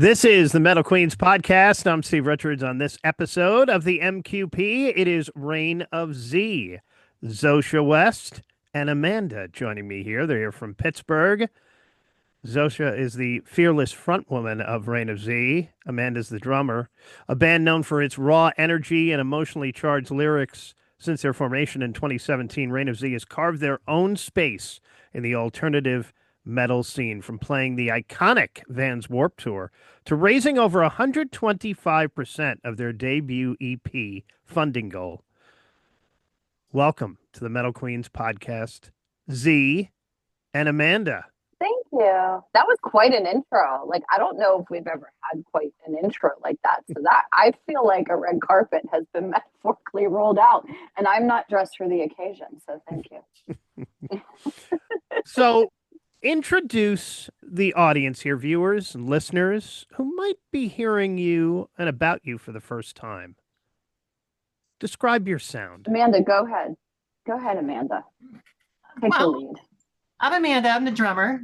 This is the Metal Queens podcast. I'm Steve Richards. On this episode of the MQP, it is Reign of Z. Zosia West and Amanda joining me here. They're here from Pittsburgh. Zosia is the fearless frontwoman of Reign of Z. Amanda's the drummer. A band known for its raw energy and emotionally charged lyrics. Since their formation in 2017, Reign of Z has carved their own space in the alternative metal scene, from playing the iconic Vans Warped Tour to raising over 125% of their debut EP funding goal. Welcome to the Metal Queens podcast, Z and Amanda. Thank you. That was quite an intro. Like, I don't know if we've ever had quite an intro like that. So that I feel like a red carpet has been metaphorically rolled out, and I'm not dressed for the occasion. So thank you. So introduce the audience here, viewers and listeners who might be hearing you and about you for the first time. Describe your sound. Amanda, go ahead. Go ahead, Amanda. Take the lead. I'm Amanda. I'm the drummer.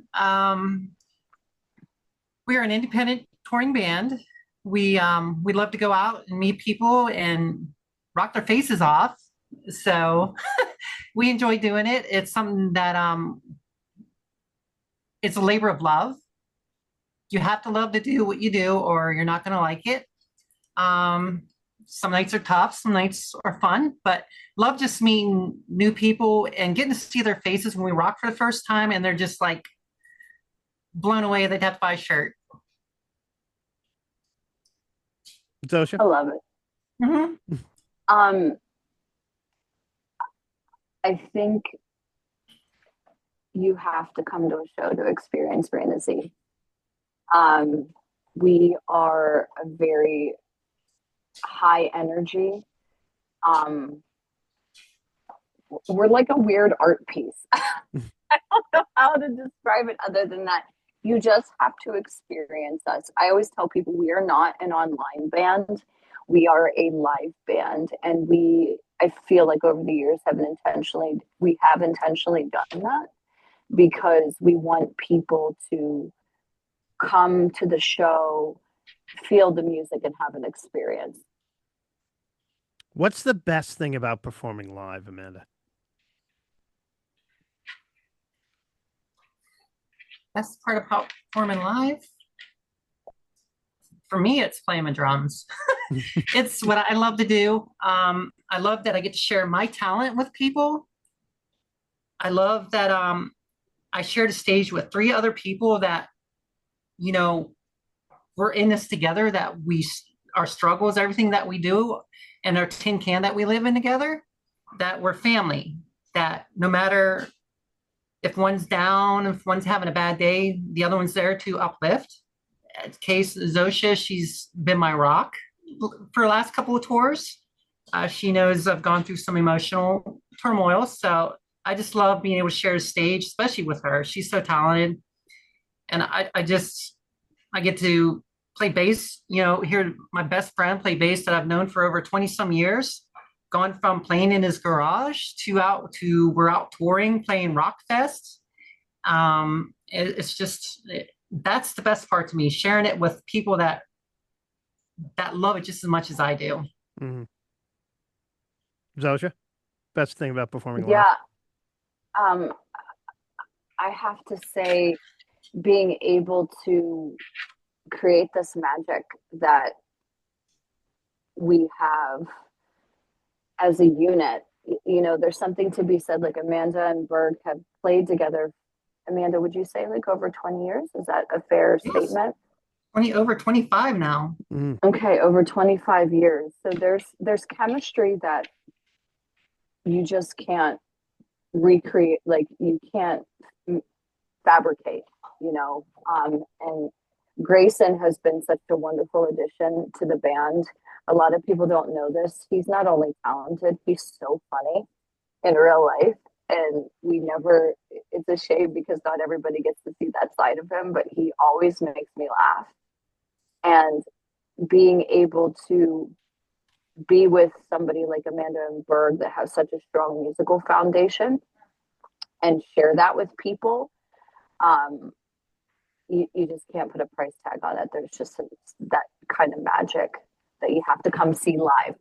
We're an independent touring band. We love to go out and meet people and rock their faces off. So we enjoy doing it. It's something that it's a labor of love. You have to love to do what you do, or you're not going to like it. Some nights are tough, some nights are fun, but love just meeting new people and getting to see their faces when we rock for the first time, and they're just like blown away. They'd have to buy a shirt. Zosia? I love it. Mm-hmm. I think you have to come to a show to experience Reign of Z. We are a very high energy. We're like a weird art piece. I don't know how to describe it other than that. You just have to experience us. I always tell people we are not an online band. We are a live band, and I feel like over the years we have intentionally done that, because we want people to come to the show, feel the music, and have an experience. What's the best thing about performing live, Amanda? Best part about performing live? For me, it's playing my drums. It's what I love to do. I love that I get to share my talent with people. I love that I shared a stage with 3 other people that, we're in this together, that our struggles, everything that we do, and our tin can that we live in together, that we're family, that no matter if one's down, if one's having a bad day, the other one's there to uplift. In case Zosia, she's been my rock for the last couple of tours. She knows I've gone through some emotional turmoil, so I just love being able to share a stage, especially with her. She's so talented. And I get to play bass, hear my best friend play bass that I've known for over 20 some years, gone from playing in his garage to we're out touring, playing rock fest. It's just, that's the best part to me, sharing it with people that love it just as much as I do. Mm-hmm. Zosia, best thing about performing live? Yeah. I have to say, being able to create this magic that we have as a unit, there's something to be said. Like, Amanda and Berg have played together. Amanda, would you say like over 20 years? Is that a fair statement? Over 25 now. Mm-hmm. Okay, over 25 years. So there's chemistry that you just can't recreate, like you can't fabricate, and Grayson has been such a wonderful addition to the band. A lot of people don't know this. He's not only talented, he's so funny in real life. And it's a shame because not everybody gets to see that side of him, but he always makes me laugh. And being able to be with somebody like Amanda and Berg that has such a strong musical foundation and share that with people, you just can't put a price tag on it. There's just that kind of magic that you have to come see live.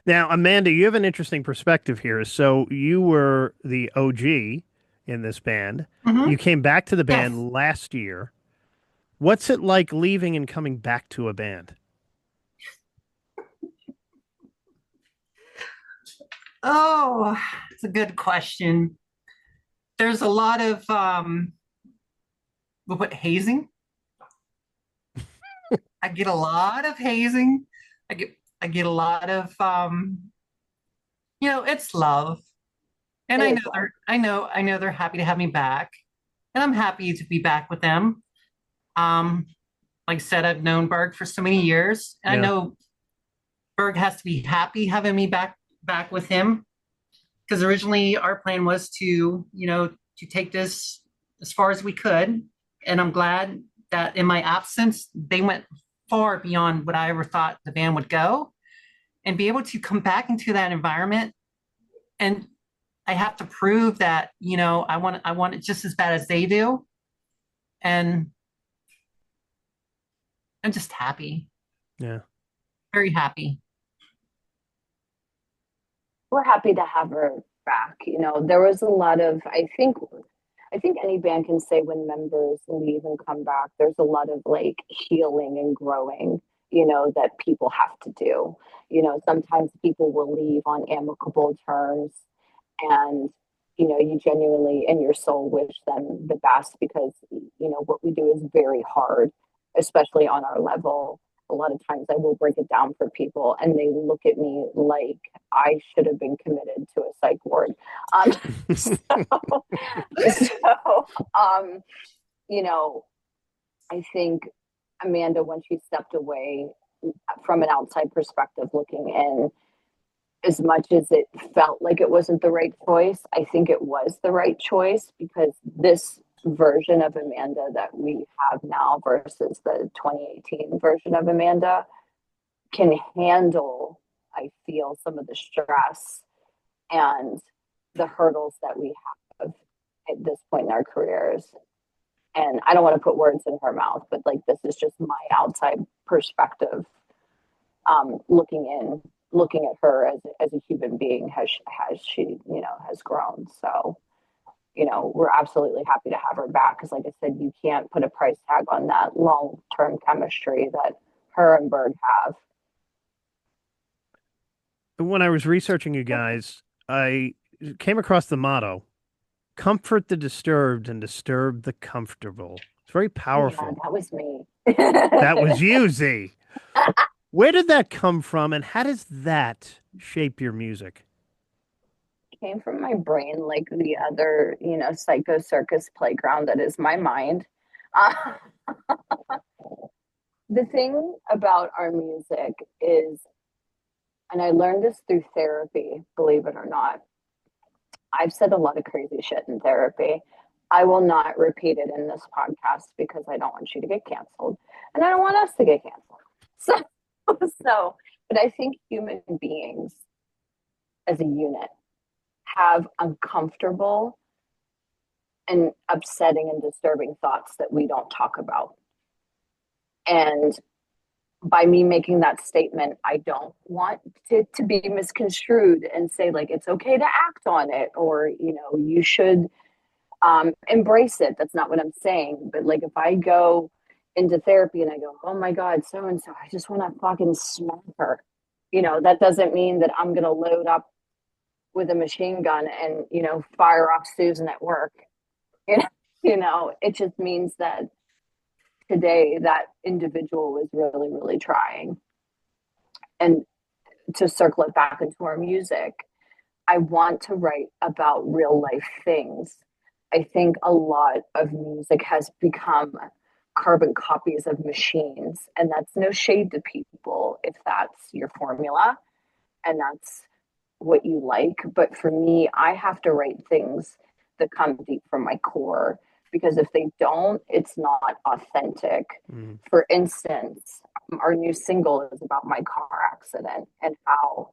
Now, Amanda, you have an interesting perspective here. So you were the OG in this band. Hmm. You came back to the Yes. band last year. What's it like leaving and coming back to a band? Oh, it's a good question. There's a lot of what hazing. I get a lot of hazing. I get a lot of it's love. And It I is know love. I know they're happy to have me back. And I'm happy to be back with them. Um, like I said, I've known Berg for so many years. And I Yeah. know Berg has to be happy having me back with him. Because originally our plan was to take this as far as we could. And I'm glad that in my absence, they went far beyond what I ever thought the band would go. And be able to come back into that environment, and I have to prove that, I want it just as bad as they do. And I'm just happy, Yeah. very happy. We're happy to have her back. There was a lot of, I think any band can say when members leave and come back, there's a lot of like healing and growing, that people have to do. Sometimes people will leave on amicable terms, and you genuinely in your soul wish them the best, because what we do is very hard, especially on our level. A lot of times I will break it down for people and they look at me like I should have been committed to a psych ward. So, so um, you know, I think Amanda, when she stepped away from an outside perspective looking in, as much as it felt like it wasn't the right choice, I think it was the right choice, because this version of Amanda that we have now versus the 2018 version of Amanda can handle, I feel, some of the stress and the hurdles that we have at this point in our careers. And I don't want to put words in her mouth, but like, this is just my outside perspective, looking in, looking at her as a human being, has she has grown. So we're absolutely happy to have her back, because like I said, you can't put a price tag on that long-term chemistry that her and Bird have. When I was researching you guys, I came across the motto, comfort the disturbed and disturb the comfortable. It's very Oh yeah, powerful. that was me. That was you, Z. Where did that come from, and how does that shape your music? Came from my brain like the other, psycho circus playground that is my mind. Uh, the thing about our music is, and I learned this through therapy, believe it or not. I've said a lot of crazy shit in therapy. I will not repeat it in this podcast because I don't want you to get canceled, and I don't want us to get canceled. So, but I think human beings as a unit have uncomfortable and upsetting and disturbing thoughts that we don't talk about. And by me making that statement, I don't want it to be misconstrued and say like it's okay to act on it, or you should embrace it. That's not what I'm saying. But like, if I go into therapy and I go, oh my God, so and so, I just want to fucking smack her. That doesn't mean that I'm gonna load up with a machine gun and fire off Susan at work. It just means that today that individual was really, really trying. And to circle it back into our music, I want to write about real life things. I think a lot of music has become carbon copies of machines, and that's no shade to people if that's your formula and that's what you like. But for me, I have to write things that come deep from my core, because if they don't, it's not authentic. Mm. For instance, our new single is about my car accident and how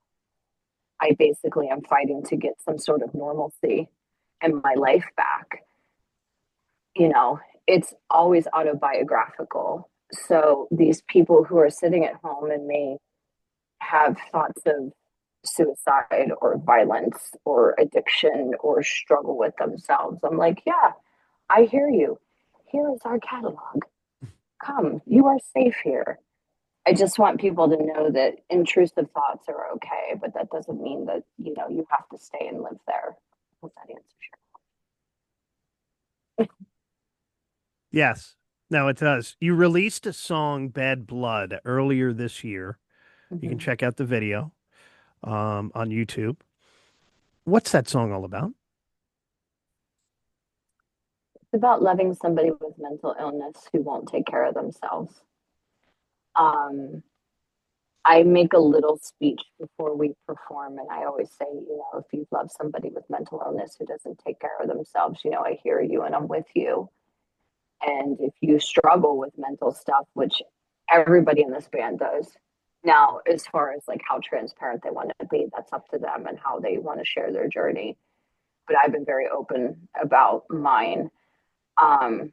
I basically am fighting to get some sort of normalcy in my life back. you know, it's always autobiographical. So these people who are sitting at home and may have thoughts of suicide or violence or addiction or struggle with themselves, I'm like, yeah, I hear you. Here is our catalog. Come, you are safe here. I just want people to know that intrusive thoughts are okay, but that doesn't mean that, you have to stay and live there. Hope that answers Yes. No, it does. You released a song, Bad Blood, earlier this year. your You can question. check out the video on YouTube. What's that song all about? It's about loving somebody with mental illness who won't take care of themselves. Um, I make a little speech before we perform, and I always say, if you love somebody with mental illness who doesn't take care of themselves, I hear you and I'm with you. And if you struggle with mental stuff, which everybody in this band does, now, as far as like how transparent they want to be, that's up to them and how they want to share their journey. But I've been very open about mine. Um,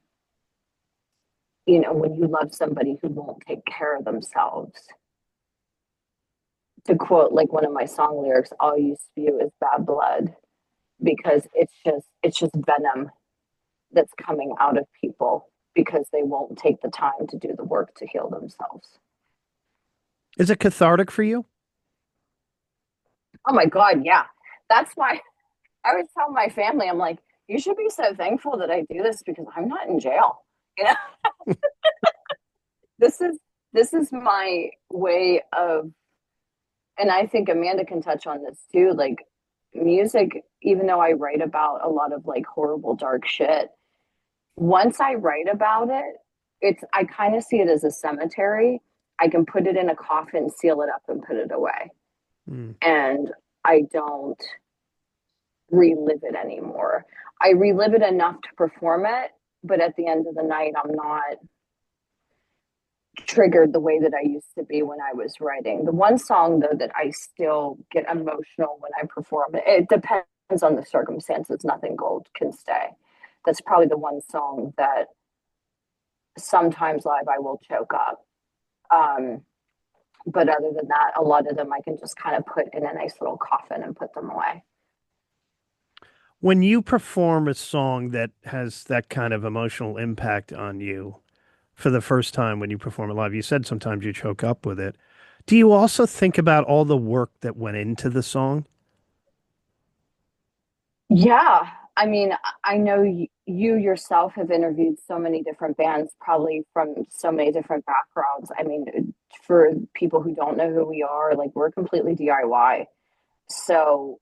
when you love somebody who won't take care of themselves, to quote like one of my song lyrics, all you spew is bad blood, because it's just venom that's coming out of people because they won't take the time to do the work to heal themselves. Is it cathartic for you? Oh my God, yeah. That's why I always tell my family, I'm like, you should be so thankful that I do this because I'm not in jail. You know, this is my way of, and I think Amanda can touch on this too. Like music, even though I write about a lot of like horrible dark shit, once I write about it, I kind of see it as a cemetery. I can put it in a coffin, seal it up, and put it away. Mm. And I don't relive it anymore. I relive it enough to perform it, but at the end of the night, I'm not triggered the way that I used to be when I was writing. The one song, though, that I still get emotional when I perform, it depends on the circumstances. Nothing Gold Can Stay. That's probably the one song that sometimes live I will choke up. But other than that, a lot of them I can just kind of put in a nice little coffin and put them away. When you perform a song that has that kind of emotional impact on you for the first time when you perform it live, you said sometimes you choke up with it. Do you also think about all the work that went into the song? Yeah. I mean, I know you yourself have interviewed so many different bands, probably from so many different backgrounds. I mean, for people who don't know who we are, like we're completely DIY. So,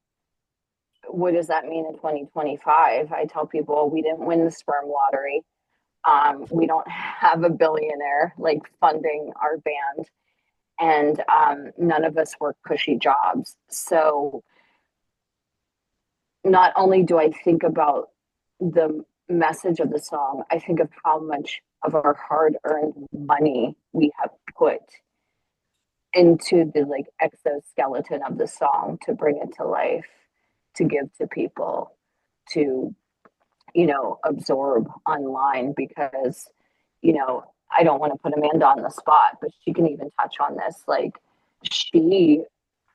what does that mean in 2025? I tell people we didn't win the sperm lottery. We don't have a billionaire like funding our band, and none of us work cushy jobs. So, not only do I think about the message of the song, I think of how much of our hard earned money we have put into the like exoskeleton of the song to bring it to life, to give to people, to, absorb online because, I don't want to put Amanda on the spot, but she can even touch on this. Like, she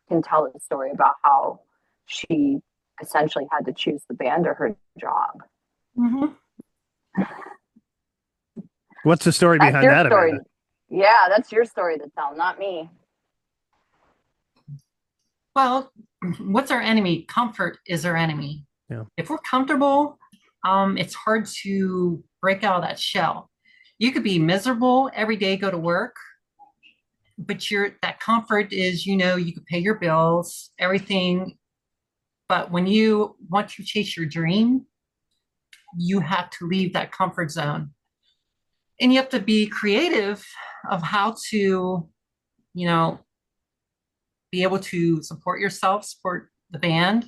can tell a story about how she essentially had to choose the band or her job. Mm-hmm. What's the story That's behind your that, story. Amanda? Yeah, that's your story to tell, not me. Well, what's our enemy? Comfort is our enemy. Yeah. If we're comfortable, it's hard to break out of that shell. You could be miserable every day, go to work, but that comfort is, you could pay your bills, everything. But when you want to chase your dream, you have to leave that comfort zone. And you have to be creative of how to, you know, be able to support yourself, support the band.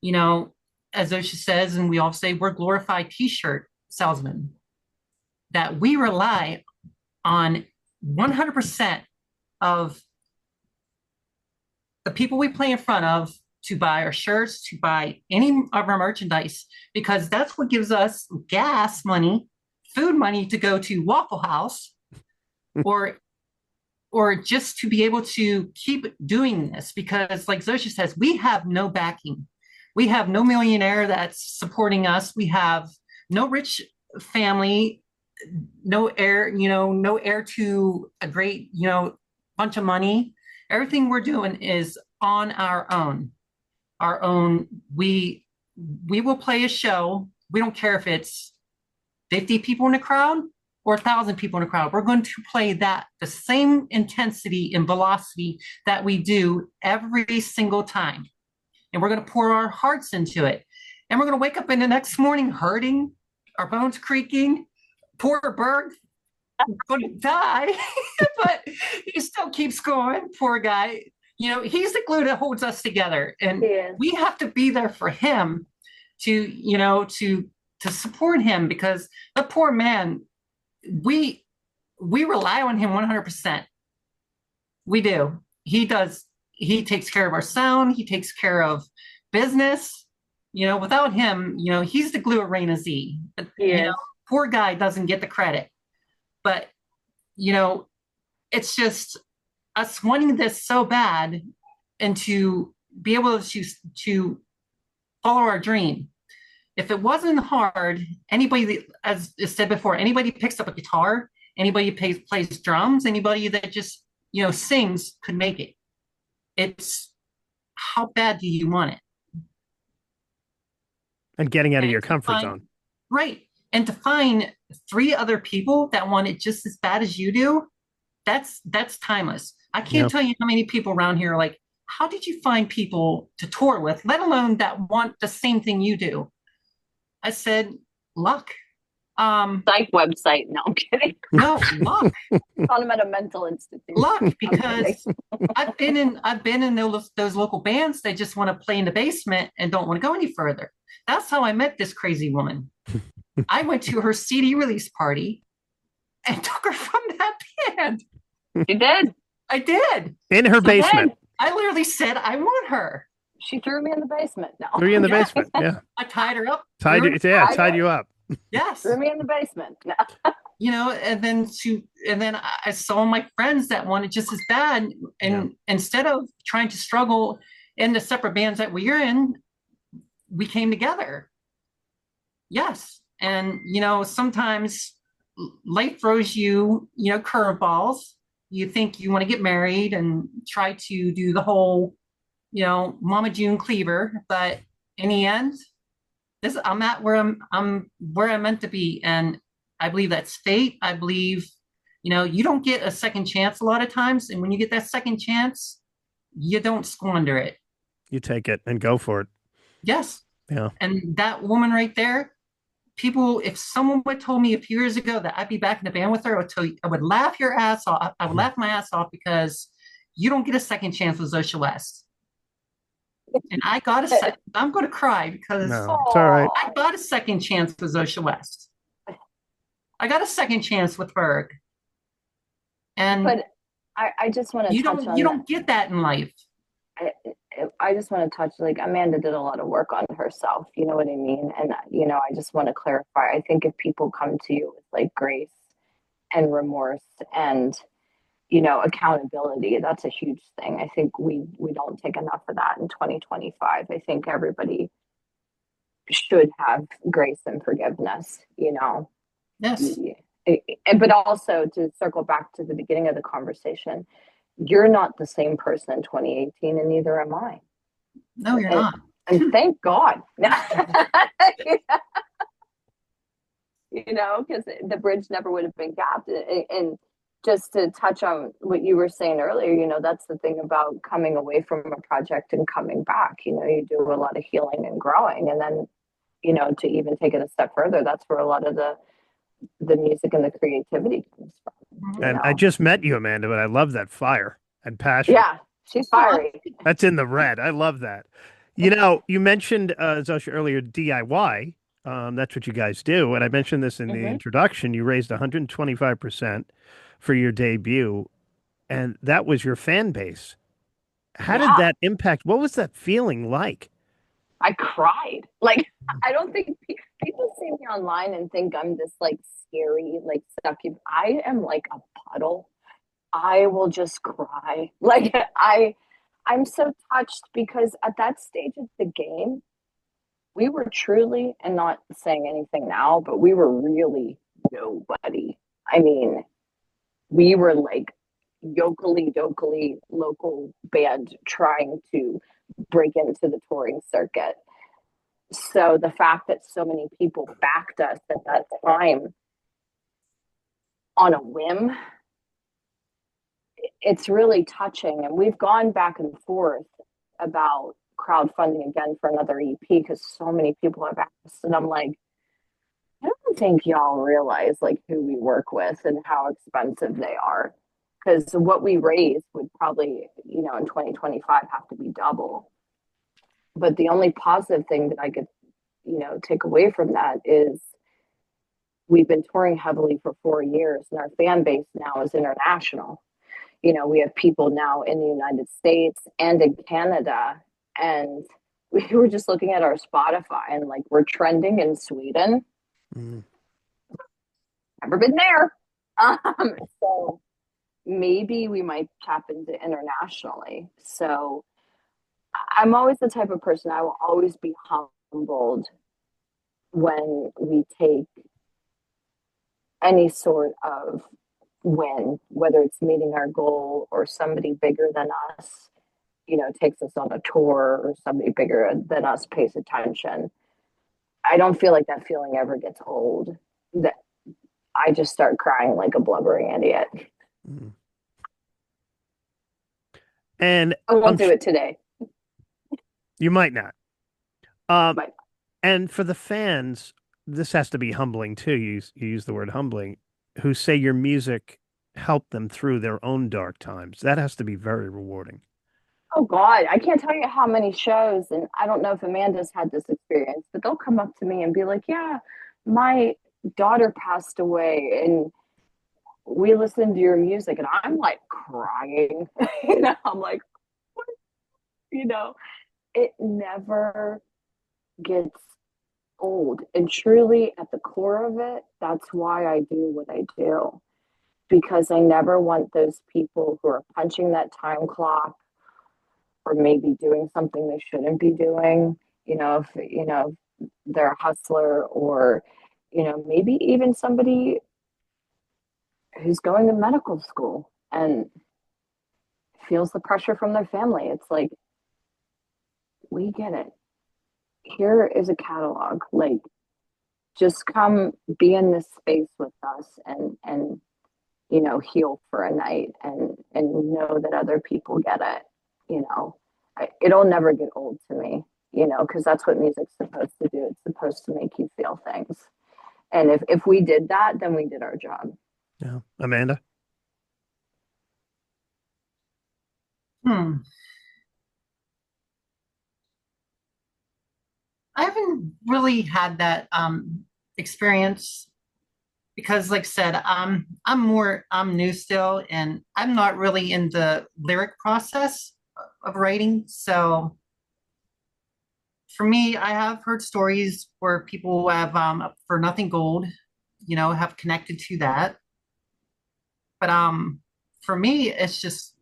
You know, as Zosia says, and we all say, we're glorified t-shirt salesmen, that we rely on 100% of the people we play in front of to buy our shirts, to buy any of our merchandise, because that's what gives us gas money, food money to go to Waffle House, or just to be able to keep doing this. Because like Zosia says, we have no backing. We have no millionaire that's supporting us. We have no rich family, no heir, no heir to a great, bunch of money. Everything we're doing is on our own. We will play a show. We don't care if it's 50 people in the crowd or 1,000 people in the crowd. We're going to play that the same intensity and velocity that we do every single time. And we're going to pour our hearts into it. And we're going to wake up in the next morning hurting, our bones creaking. Poor Berg going to die, but he still keeps going. Poor guy. He's the glue that holds us together. And we have to be there for him to support him, because the poor man, we rely on him 100%. We do. He does. He takes care of our sound. He takes care of business. Without him, he's the glue of Reina Z. But, poor guy doesn't get the credit. But, it's just us wanting this so bad, and to be able to follow our dream. If it wasn't hard, anybody, as I said before, anybody picks up a guitar, anybody plays drums, anybody that just, sings could make it. It's how bad do you want it? And getting out of your comfort zone. Right. And to find 3 other people that want it just as bad as you do, that's timeless. I can't tell you how many people around here are like, how did you find people to tour with, let alone that want the same thing you do? I said, luck. Psych website. No, I'm kidding. No, luck. Found him at a mental institute. Luck, because I've been in those local bands that just want to play in the basement and don't want to go any further. That's how I met this crazy woman. I went to her CD release party and took her from that band. You did? I did. In her basement. I literally said, I want her. She threw me in the basement. No. Threw you in the basement. Yeah. I tied her up. Tied you up. Yes. Threw me in the basement. No. And then I saw my friends that wanted just as bad. And instead of trying to struggle in the separate bands that we were in, we came together. Yes. And, sometimes life throws you, curveballs. You think you want to get married and try to do the whole, Mama June Cleaver. But in the end, I'm at where I'm meant to be. And I believe that's fate. I believe, you don't get a second chance a lot of times. And when you get that second chance, you don't squander it. You take it and go for it. Yes. Yeah. And that woman right there, people, if someone would told me a few years ago that I'd be back in the band with her, I would laugh your ass off. I would laugh my ass off, because you don't get a second chance with Zosia West. And I'm going to cry, because no, it's all right. I got a second chance with Zosia West. I got a second chance with Berg. But I just want to touch on you don't get that in life. I just want to touch, like, Amanda did a lot of work on herself, you know what I mean? And, I just want to clarify. I think if people come to you with, like, grace and remorse and, accountability, that's a huge thing. I think we don't take enough of that in 2025. I think everybody should have grace and forgiveness, Yes. But also, to circle back to the beginning of the conversation, you're not the same person in 2018, and neither am I. No, you're not. And thank God. Because the bridge never would have been gapped. And just to touch on what you were saying earlier, that's the thing about coming away from a project and coming back. You do a lot of healing and growing. And then, to even take it a step further, that's where a lot of the music and the creativity comes from. And I just met you, Amanda, but I love that fire and passion. Yeah, she's fiery. That's in the red. I love that. You mentioned, Zosia, earlier, DIY. That's what you guys do. And I mentioned this in the introduction. You raised 125% for your debut, and that was your fan base. How did Yeah, that impact? What was that feeling like? I cried. Like, I don't think people see me online and think I'm this like scary, like sucky. I am like a puddle. I will just cry. Like I'm so touched because at that stage of the game, we were truly, and not saying anything now, but we were really nobody. I mean, we were like yokely dokely local band trying to break into the touring circuit. So the fact that so many people backed us at that time on a whim, it's really touching. And we've gone back and forth about crowdfunding again for another EP because so many people have asked. And I'm like, I don't think y'all realize like who we work with and how expensive they are. Because what we raise would probably, in 2025 have to be double. But the only positive thing that I could, take away from that is we've been touring heavily for 4 years and our fan base now is international. We have people now in the United States and in Canada. And we were just looking at our Spotify and like we're trending in Sweden. Mm. Never been there. So maybe we might tap into internationally. So I'm always the type of person, I will always be humbled when we take any sort of win, whether it's meeting our goal or somebody bigger than us, takes us on a tour or somebody bigger than us pays attention. I don't feel like that feeling ever gets old. That I just start crying like a blubbering idiot. Mm. And I won't do it today. you might not. Um, But and for the fans, this has to be humbling too. You use the word humbling, who say your music helped them through their own dark times. That has to be very rewarding. oh God, I can't tell you how many shows, and I don't know if Amanda's had this experience, but they'll come up to me and be like, "Yeah, my daughter passed away, and we listened to your music," and I'm like crying. I'm like, what? you know, it never gets old. And truly, at the core of it, that's why I do what I do. Because I never want those people who are punching that time clock or maybe doing something they shouldn't be doing, if, they're a hustler or, maybe even somebody who's going to medical school and feels the pressure from their family. It's like, we get it. Here is a catalog. Like, just come be in this space with us and heal for a night and know that other people get it. It'll never get old to me, because that's what music's supposed to do. It's supposed to make you feel things. And if we did that, then we did our job. Yeah. Amanda? Hmm. I haven't really had that experience because, like I said, I'm new still, and I'm not really in the lyric process of writing. So for me, I have heard stories where people have for nothing gold, have connected to that. But for me, it's just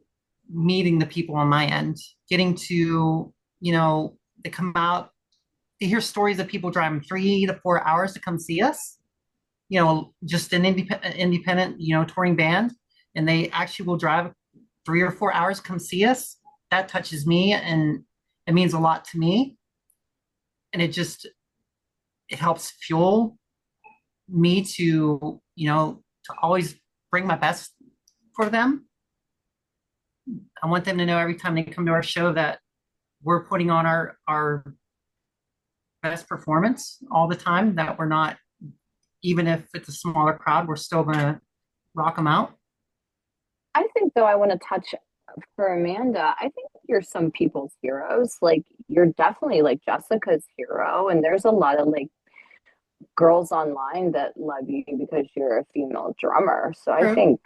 meeting the people on my end, getting to, they come out to hear stories of people driving 3 to 4 hours to come see us, just an independent, touring band, and they actually will drive 3 or 4 hours to come see us. That touches me and it means a lot to me. And it helps fuel me to, to always bring my best for them. I want them to know every time they come to our show that we're putting on our best performance all the time, that we're not, even if it's a smaller crowd, we're still going to rock them out. I think, though, I want to touch for Amanda. I think you're some people's heroes. Like, you're definitely like Jessica's hero. And there's a lot of like girls online that love you because you're a female drummer. So I True. think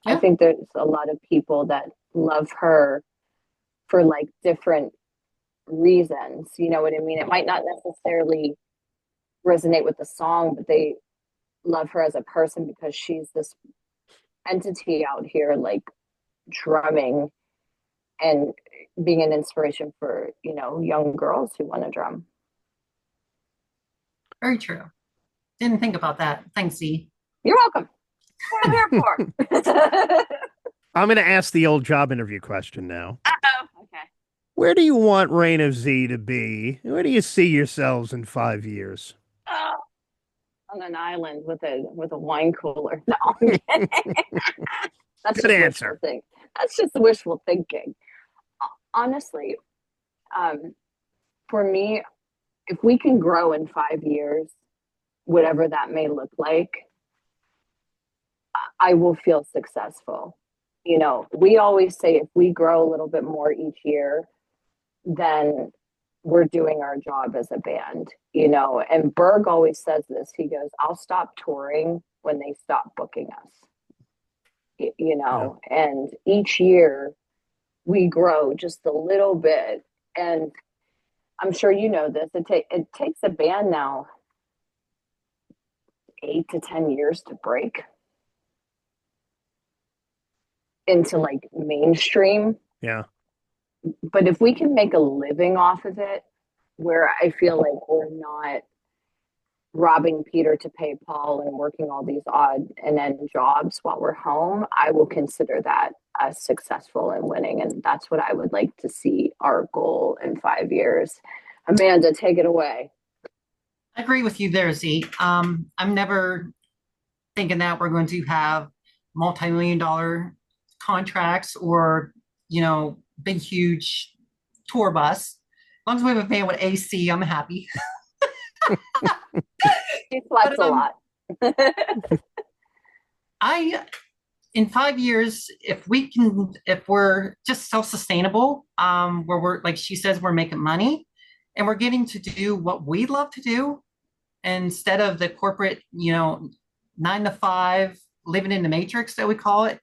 I Yeah. think there's a lot of people that love her for like different reasons. You know what I mean? It might not necessarily resonate with the song, but they love her as a person because she's this entity out here, like drumming and being an inspiration for, you know, young girls who want to drum. Very true. Didn't think about that. Thanks, Z. You're welcome. That's what I'm here for. I'm going to ask the old job interview question now. Okay. Where do you want Reign of Z to be? Where do you see yourselves in 5 years? Oh, on an island with a wine cooler. No, I'm kidding. That's Good just answer. wishful thinking. That's just wishful thinking. Honestly, for me, if we can grow in 5 years, whatever that may look like, I will feel successful. You know, we always say if we grow a little bit more each year, then we're doing our job as a band, you know. And Berg always says this. He goes, I'll stop touring when they stop booking us, you know. Yeah. And each year we grow just a little bit. And I'm sure you know this. It takes a band now 8 to 10 years to break into like mainstream. Yeah. But if we can make a living off of it, where I feel like we're not robbing Peter to pay Paul and working all these odd and end jobs while we're home, I will consider that as successful and winning. And that's what I would like to see our goal in 5 years. Amanda, take it away. I agree with you there, Z. I'm never thinking that we're going to have multi-million-dollar contracts or, you know, big, huge tour bus. As long as we have a van with AC, I'm happy. He flex a lot. In 5 years, if we're just self-sustainable, where we're, like she says, we're making money and we're getting to do what we love to do instead of the corporate, you know, 9 to 5, living in the matrix that we call it.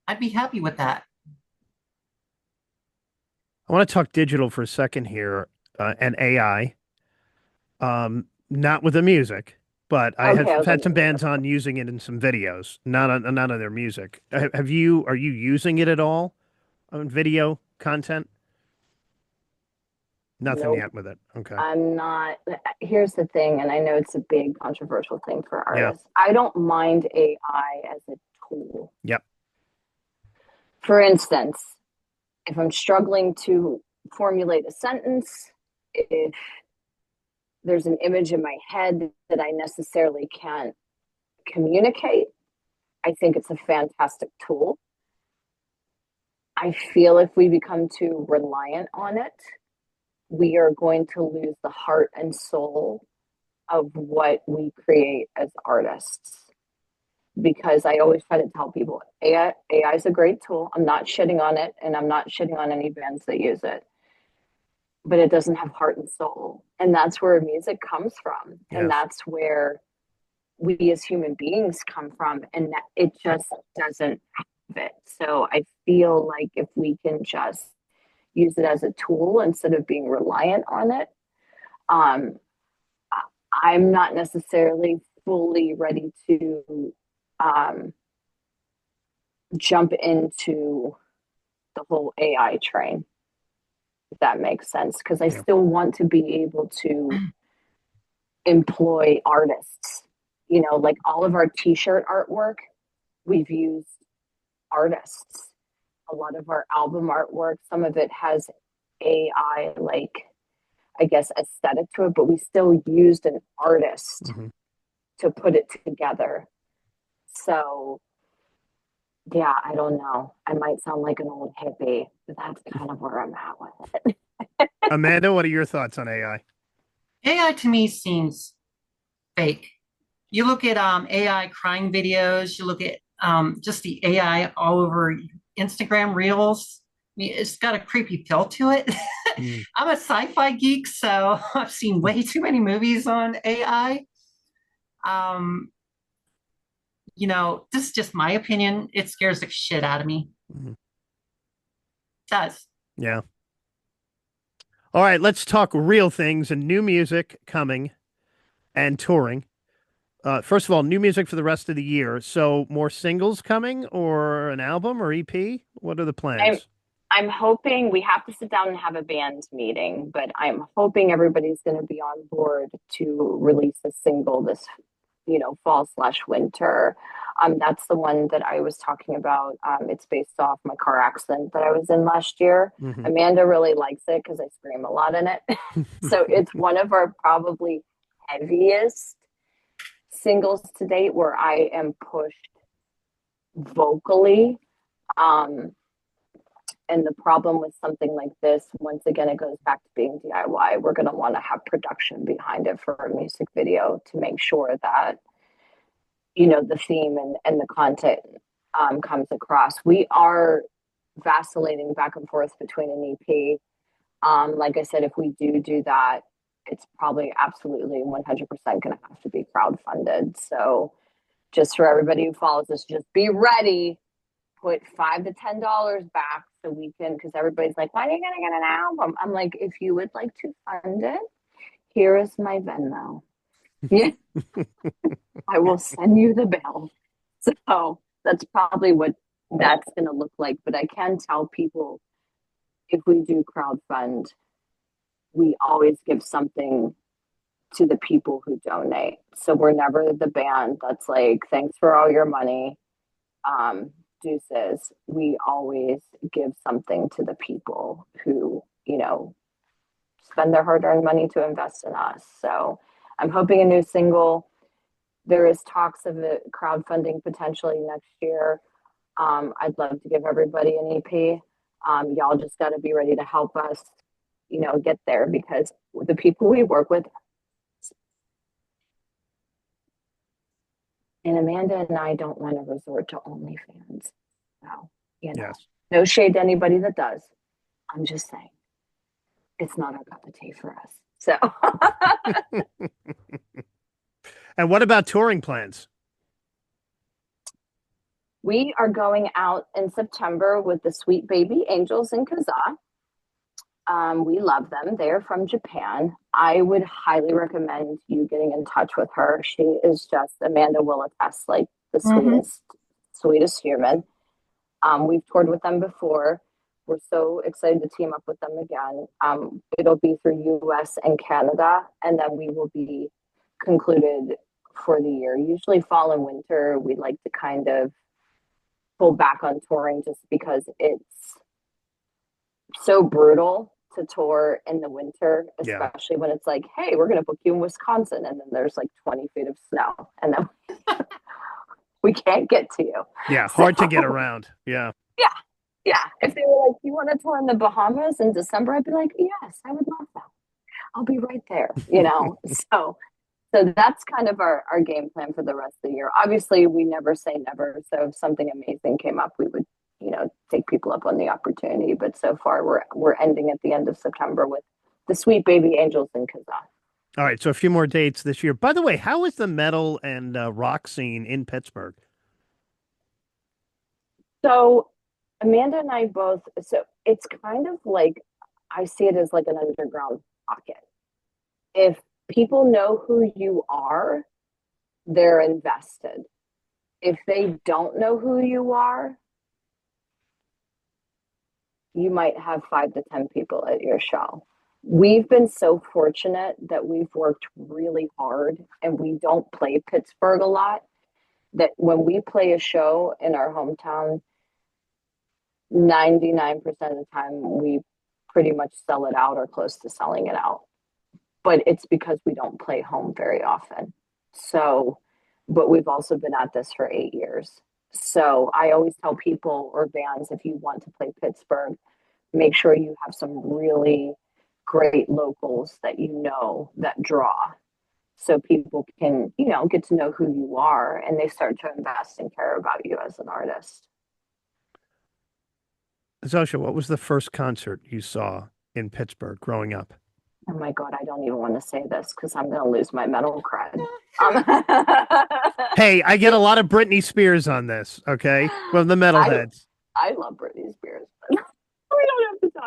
I'd be happy with that. I want to talk digital for a second here, and AI. Not with the music, but I have had some bands on using it in some videos, not on their music. Are you using it at all on video content? Nothing yet with it. Okay. I'm not. Here's the thing, and I know it's a big controversial thing for artists. Yeah. I don't mind AI as a tool. Yep. For instance, if I'm struggling to formulate a sentence, if there's an image in my head that I necessarily can't communicate, I think it's a fantastic tool. I feel if we become too reliant on it, we are going to lose the heart and soul of what we create as artists. Because I always try to tell people, AI is a great tool. I'm not shitting on it, and I'm not shitting on any bands that use it. But it doesn't have heart and soul. And that's where music comes from. Yes. And that's where we as human beings come from. And that it just doesn't have it. So I feel like if we can just use it as a tool instead of being reliant on it, I'm not necessarily fully ready to jump into the whole AI train, if that makes sense, because I still want to be able to employ artists. You know, like all of our t-shirt artwork, we've used artists. A lot of our album artwork, some of it has AI, like, I guess, aesthetic to it, but we still used an artist to put it together. So, yeah, I don't know. I might sound like an old hippie, but that's kind of where I'm at with it. Amanda, what are your thoughts on AI? AI to me seems fake. You look at AI crying videos, you look at just the AI all over Instagram Reels. I mean, it's got a creepy feel to it. I'm a sci-fi geek, so I've seen way too many movies on AI. You know, this is just my opinion. It scares the shit out of me. does. Yeah. All right, let's talk real things and new music coming and touring. First of all, new music for the rest of the year. So more singles coming or an album or EP? What are the I'm plans? I'm hoping we have to sit down and have a band meeting, but I'm hoping everybody's going to be on board to release a single this, fall slash winter. That's the one that I was talking about. It's based off my car accident that I was in last year. Mhm. Amanda really likes it because I scream a lot in it. So it's one of our probably heaviest singles to date where I am pushed vocally. Um, and the problem with something like this, once again, it goes back to being DIY. We're going to want to have production behind it for a music video to make sure that, the theme and the content comes across. We are vacillating back and forth between an EP. Like I said, if we do that, it's probably absolutely 100% going to have to be crowdfunded. So just for everybody who follows us, just be ready. Put $5 to $10 back so we can, because everybody's like, when are you going to get an album? I'm like, if you would like to fund it, here is my Venmo. Yeah. I will send you the bill. So that's probably what that's going to look like. But I can tell people if we do crowdfund, we always give something to the people who donate. So we're never the band that's like, thanks for all your money. Deuces. We always give something to the people who, spend their hard-earned money to invest in us. So I'm hoping a new single. There is talks of it crowdfunding potentially next year. I'd love to give everybody an EP. Y'all just got to be ready to help us, get there, because the people we work with, and Amanda and I don't want to resort to OnlyFans. So, Yes. no shade to anybody that does. I'm just saying, it's not our cup of tea for us. So, And what about touring plans? we are going out in September with the Sweet Baby Angels in Kazaa. We love them. They're from Japan. I would highly recommend you getting in touch with her. She is just, Amanda will attest, like the sweetest human. We've toured with them before. We're so excited to team up with them again. It'll be through US and Canada, and then we will be concluded for the year. Usually fall and winter, we like to kind of pull back on touring just because it's so brutal to tour in the winter, especially when it's like, hey, we're going to book you in Wisconsin, and then there's like 20 feet of snow, and then we can't get to you. Yeah, hard to get around. Yeah. Yeah. If they were like, you want to tour in the Bahamas in December, I'd be like, yes, I would love that. I'll be right there, So that's kind of our game plan for the rest of the year. Obviously, we never say never. So if something amazing came up, we would, take people up on the opportunity. But so far, we're ending at the end of September with the Sweet Baby Angels in Kazaa. All right, so a few more dates this year. By the way, how is the metal and rock scene in Pittsburgh? So Amanda and I both, so it's kind of like, I see it as like an underground pocket. If people know who you are, they're invested. If they don't know who you are, you might have 5 to 10 people at your show. We've been so fortunate that we've worked really hard, and we don't play Pittsburgh a lot, that when we play a show in our hometown, 99% of the time we pretty much sell it out or close to selling it out. But it's because we don't play home very often. So, but we've also been at this for 8 years. So I always tell people or bands, if you want to play Pittsburgh, make sure you have some really great locals that that draw. So people can, get to know who you are, and they start to invest and care about you as an artist. Zosia, what was the first concert you saw in Pittsburgh growing up? Oh my God, I don't even want to say this because I'm going to lose my metal cred. Hey, I get a lot of Britney Spears on this, okay? From the metalheads. I love Britney Spears. But we don't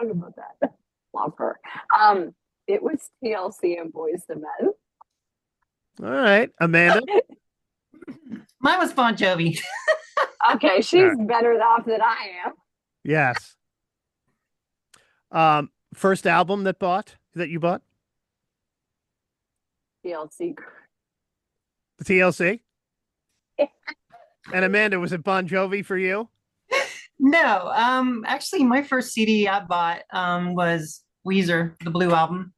talk about that. Love her. It was TLC and Boys to Men. All right, Amanda. Mine was Bon Jovi. Okay, she's better off than I am. Yes. First album that you bought? TLC. The TLC? And Amanda, was it Bon Jovi for you? No, actually, my first CD I bought was Weezer, the Blue Album.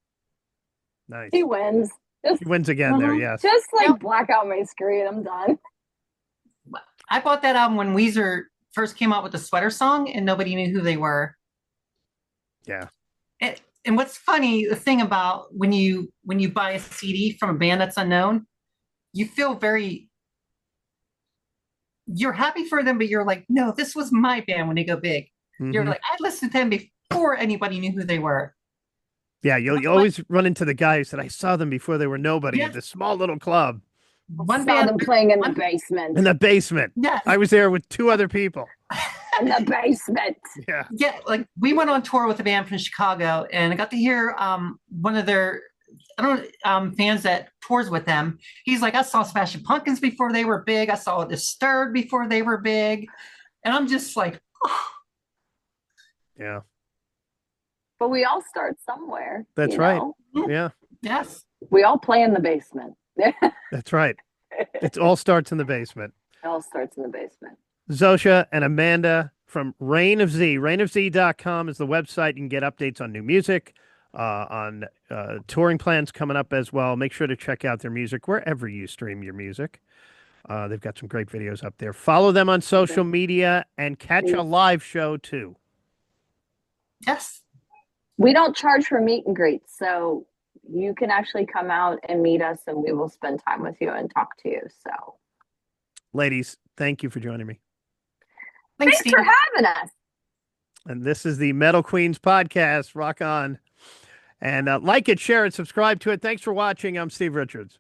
Nice. He wins. He wins again there, yes. Just like black out my screen, I'm done. I bought that album when Weezer first came out with the Sweater Song, and nobody knew who they were. Yeah. And what's funny, the thing about when you buy a CD from a band that's unknown, you feel you're happy for them, but you're like, no, this was my band when they go big. Mm-hmm. You're like, I listened to them before anybody knew who they were. Yeah, you always run into the guy who said, I saw them before they were nobody at this small little club. One band them playing in the basement. In the basement. Yes. I was there with 2 other people. In the basement. Yeah. Yeah, like we went on tour with a band from Chicago, and I got to hear one of their fans that tours with them. He's like, I saw Smashing Pumpkins before they were big. I saw Disturbed before they were big. And I'm just like, oh. Yeah. But we all start somewhere. That's right. Yeah. Yes. We all play in the basement. That's right. It all starts in the basement. It all starts in the basement. Zosia and Amanda from Reign of Z. reignofz.com is the website. You can get updates on new music, on touring plans coming up as well. Make sure to check out their music wherever you stream your music. They've got some great videos up there. Follow them on social media and catch a live show too. Yes. We don't charge for meet and greets, so you can actually come out and meet us, and we will spend time with you and talk to you. So, ladies, thank you for joining me. Thanks for having us. And this is the Metal Queens podcast. Rock on. And like it, share it, subscribe to it. Thanks for watching. I'm Steve Richards.